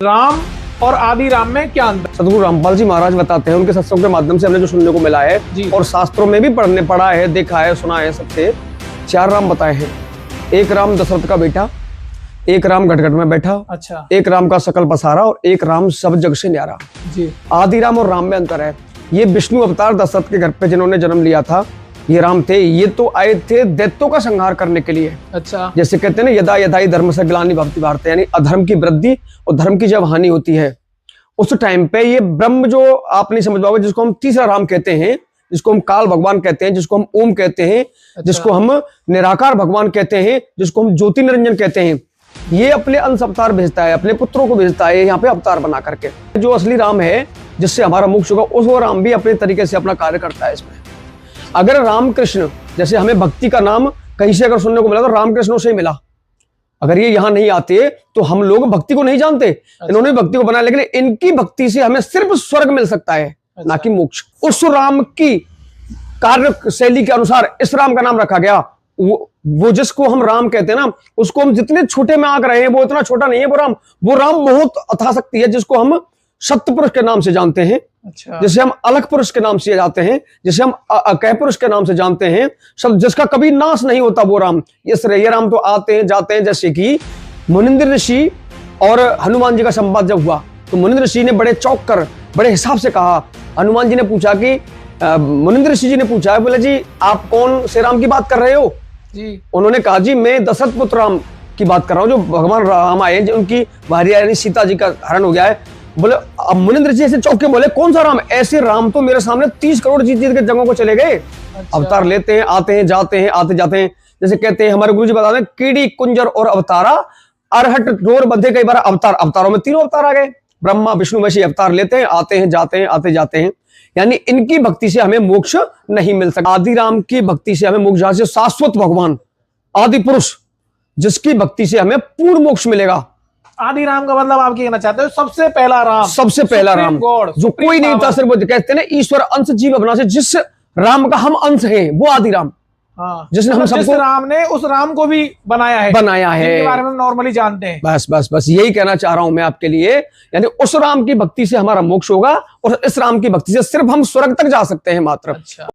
राम और आदि राम में क्या अंतर? सदगुरु रामपाल जी महाराज बताते हैं, उनके सत्संग के माध्यम से हमने जो सुनने को मिला है जी। और शास्त्रों में भी पढ़ा है, देखा है, सुना है, सबसे 4 राम बताए हैं। एक राम दशरथ का बेटा, एक राम घटघट में बैठा, अच्छा, एक राम का सकल पसारा और एक राम सब जग से न्यारा। जी। आदि राम और राम में अंतर है। ये विष्णु अवतार दशरथ के घर पे जिन्होंने जन्म लिया था, ये राम थे। ये तो आए थे दैत्यों का संहार करने के लिए। अच्छा, जैसे कहते हैं ना, यदा यदा ही धर्म से ग्लानि भवति भारत, यानी अधर्म की वृद्धि और धर्म की जब हानि होती है, उस टाइम पे ये ब्रह्म जो आप नहीं समझ पाओगे, जिसको हम तीसरा राम कहते हैं, जिसको हम काल भगवान कहते हैं, जिसको हम ओम कहते हैं, जिसको हम निराकार भगवान कहते हैं, जिसको हम ज्योति निरंजन कहते हैं, ये अपने अंश अवतार भेजता है, अपने पुत्रों को भेजता है यहाँ पे अवतार बना करके। जो असली राम है, जिससे हमारा मोक्ष होगा, उस वो राम भी अपने तरीके से अपना कार्य करता है इसमें। अगर रामकृष्ण, जैसे हमें भक्ति का नाम कहीं से अगर सुनने को मिला तो रामकृष्णों से ही मिला। अगर ये यहाँ नहीं आते तो हम लोग भक्ति को नहीं जानते। इन्होंने भक्ति को बनाया, लेकिन इनकी भक्ति से हमें सिर्फ स्वर्ग मिल सकता है, ना कि मोक्ष। उस राम की कार्य शैली के अनुसार इस राम का नाम रखा गया। वो जिसको हम राम कहते हैं ना, उसको हम जितने छोटे में आंक रहे हैं, वो इतना छोटा नहीं है। वो राम बहुत अथाशक्ति है, जिसको हम सत्य पुरुष के नाम से जानते हैं। अच्छा, जिसे हम अलख पुरुष के नाम से जानते हैं, जिसे हम अकह पुरुष के नाम से जानते हैं, सब जिसका कभी नाश नहीं होता, वो राम। ये राम तो आते हैं जाते हैं। जैसे कि मुनिंद्र ऋषि और हनुमान जी का संवाद जब हुआ, तो मुनिंद्र ऋषि ने बड़े चौंक कर, बड़े हिसाब से कहा। हनुमान जी ने पूछा कि मुनिंद्र ऋषि जी ने पूछा, बोले जी आप कौन से राम की बात कर रहे हो जी? उन्होंने कहा, जी मैं दशरथ पुत्र राम की बात कर रहा हूँ, जो भगवान राम आए, जो उनकी भार्या यानी सीता जी का हरण हो गया है। बोले, अब मुनिंद्र जी ऐसे चौक के बोले, कौन सा राम? ऐसे राम तो मेरे सामने 30 करोड़ जीत के जगहों को चले गए। अच्छा। अवतार लेते हैं, आते हैं, जाते हैं, आते जाते हैं। जैसे कहते हैं हमारे गुरुजी बताते हैं, कीड़ी कुंजर और अवतारा, अरहट डोर बंधे कई बार अवतार। अवतारों में 3 अवतार आ गए, ब्रह्मा विष्णु महेश अवतार लेते हैं, आते हैं, जाते हैं, आते जाते हैं। यानी इनकी भक्ति से हमें मोक्ष नहीं मिल सकता। आदि राम की भक्ति से हमें मोक्ष, जहां से शाश्वत भगवान आदि पुरुष, जिसकी भक्ति से हमें पूर्ण मोक्ष मिलेगा। आदि राम का मतलब आप कहना चाहते हो सबसे पहला राम, सबसे पहला राम, गॉड, जो कोई नहीं था, सिर्फ कहते हैं ना, ईश्वर अंश जीव अपना से, जिस राम का हम अंश हैं, वो आदि राम। हाँ, जिसने हम सबको, जिस राम ने उस राम को भी बनाया है, जिनके बारे में नॉर्मली जानते हैं। बस यही कहना चाह रहा हूं मैं आपके लिए। यानी उस राम की भक्ति से हमारा मोक्ष होगा, और इस राम की भक्ति से सिर्फ हम स्वर्ग तक जा सकते हैं मात्र। अच्छा।